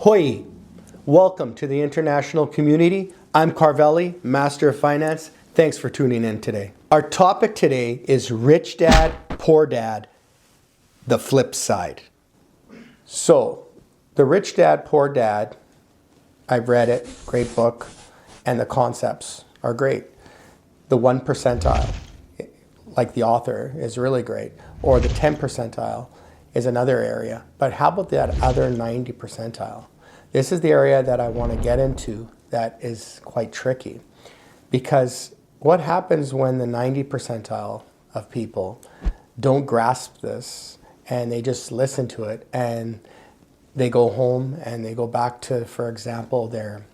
Hoi! Welcome to the international community. I'm Carvelli, Master of Finance. Thanks for tuning in today. Our topic today is Rich Dad, Poor Dad, the flip side. So, the Rich Dad, Poor Dad, I've read it, great book, and the concepts are great. The 1 percentile, like the author, is really great. Or the 10 percentile is another area. But how about that other 90 percentile? This is the area that I want to get into that is quite tricky. Because what happens when the 90 percentile of people don't grasp this and they just listen to it and they go home and they go back to, for example, their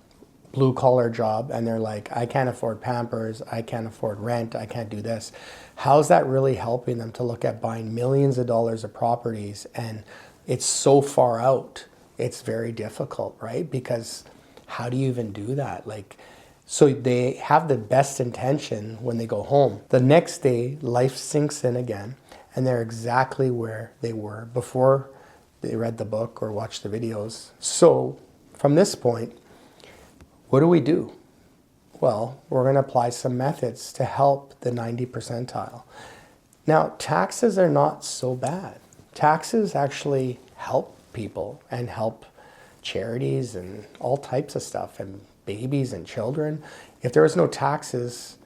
blue collar job and they're like, I can't afford Pampers, I can't afford rent, I can't do this. How's that really helping them to look at buying millions of dollars of properties? And it's so far out, it's very difficult, right? Because how do you even do that? So they have the best intention when they go home. The next day, life sinks in again and they're exactly where they were before they read the book or watched the videos. So from this point, what do? Well, we're going to apply some methods to help the 90 percentile. Now, taxes are not so bad. Taxes actually help people and help charities and all types of stuff and babies and children. If there was no taxes,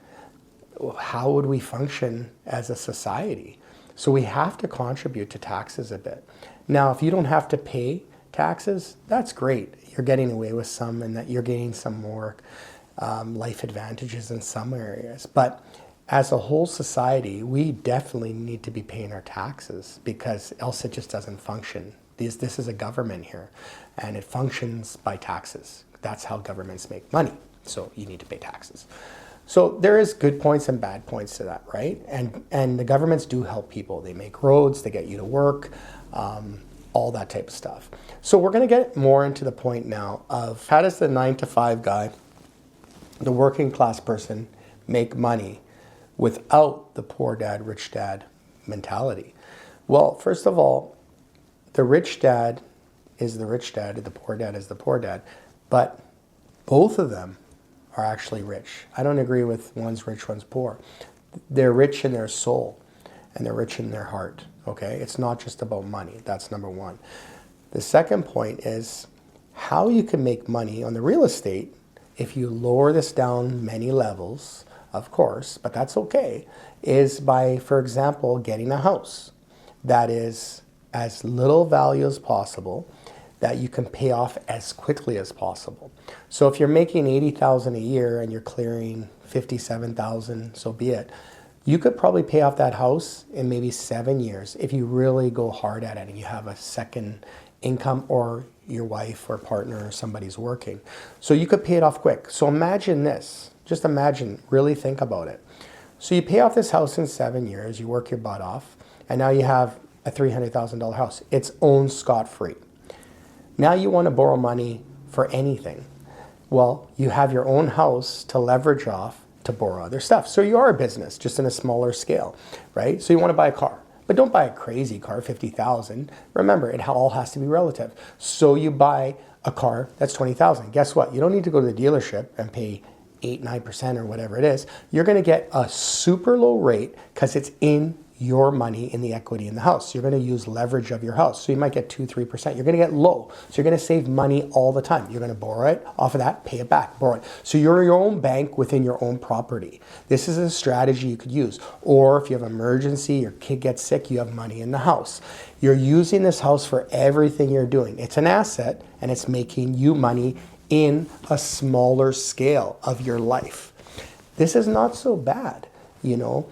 how would we function as a society? So we have to contribute to taxes a bit. Now, if you don't have to pay taxes, that's great. You're getting away with some and that you're gaining some more life advantages in some areas. But as a whole society, we definitely need to be paying our taxes because else it just doesn't function. This is a government here and it functions by taxes. That's how governments make money. So you need to pay taxes. So there is good points and bad points to that, right? And the governments do help people. They make roads, they get you to work, all that type of stuff. So we're going to get more into the point now of how does the 9-to-5 guy, the working class person, make money without the poor dad, rich dad mentality? Well, first of all, the rich dad is the rich dad, the poor dad is the poor dad, but both of them are actually rich. I don't agree with one's rich, one's poor. They're rich in their soul and they're rich in their heart, okay? It's not just about money. That's number one. The second point is how you can make money on the real estate if you lower this down many levels, of course, but that's okay, is by, for example, getting a house that is as little value as possible, that you can pay off as quickly as possible. So if you're making $80,000 a year and you're clearing $57,000, so be it. You could probably pay off that house in maybe 7 years if you really go hard at it and you have a second income or your wife or partner or somebody's working. So you could pay it off quick. So imagine this. Just imagine, really think about it. So you pay off this house in 7 years, you work your butt off, and now you have a $300,000 house. It's owned scot-free. Now you want to borrow money for anything. Well, you have your own house to leverage off to borrow other stuff. So you are a business, just in a smaller scale, right? So you want to buy a car, but don't buy a crazy car, $50,000. Remember, it all has to be relative. So you buy a car that's $20,000. Guess what? You don't need to go to the dealership and pay 8-9% or whatever it is. You're going to get a super low rate because it's in your money in the equity in the house. You're going to use leverage of your house. So you might get 2-3%. You're going to get low. So you're going to save money all the time. You're going to borrow it off of that, pay it back, borrow it. So you're your own bank within your own property. This is a strategy you could use. Or if you have an emergency, your kid gets sick, you have money in the house. You're using this house for everything you're doing. It's an asset and it's making you money in a smaller scale of your life. This is not so bad, you know,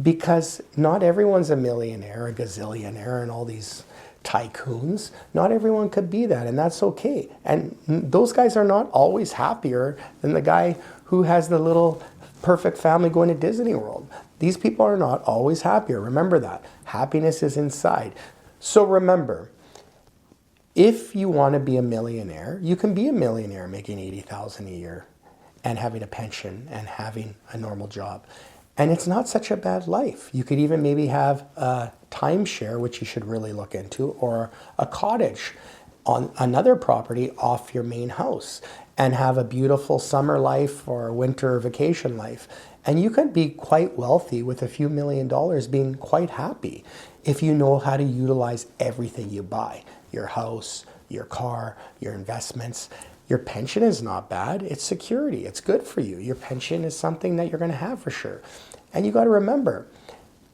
because not everyone's a millionaire, a gazillionaire, and all these tycoons. Not everyone could be that, and that's okay. And those guys are not always happier than the guy who has the little perfect family going to Disney World. These people are not always happier. Remember that. Happiness is inside. So remember, if you want to be a millionaire, you can be a millionaire making $80,000 a year and having a pension and having a normal job. And it's not such a bad life. You could even maybe have a timeshare, which you should really look into, or a cottage. on another property off your main house and have a beautiful summer life or winter vacation life. And you can be quite wealthy with a few $1,000,000 being quite happy if you know how to utilize everything you buy. Your house, your car, your investments. Your pension is not bad. It's security. It's good for you. Your pension is something that you're going to have for sure. And you got to remember,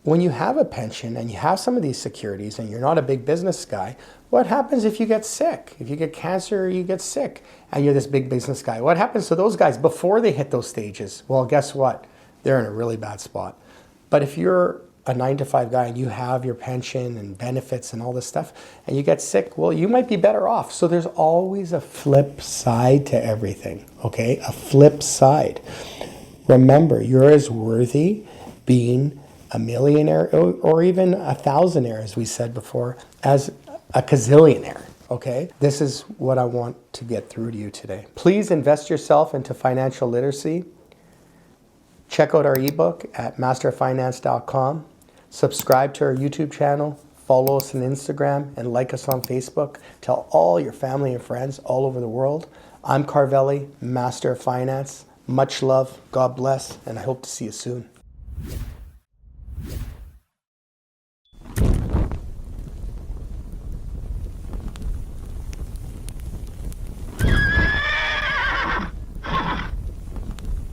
when you have a pension and you have some of these securities and you're not a big business guy, what happens if you get sick? If you get cancer or you get sick and you're this big business guy, what happens to those guys before they hit those stages? Well, guess what? They're in a really bad spot. But if you're a 9-to-5 guy and you have your pension and benefits and all this stuff and you get sick, well, you might be better off. So there's always a flip side to everything, okay? A flip side. Remember, you're as worthy being a millionaire or even a thousandaire, as we said before, as a gazillionaire, okay? This is what I want to get through to you today. Please invest yourself into financial literacy. Check out our ebook at masterfinance.com. Subscribe to our YouTube channel. Follow us on Instagram and like us on Facebook. Tell all your family and friends all over the world. I'm Carvelli, Master of Finance. Much love, God bless, and I hope to see you soon.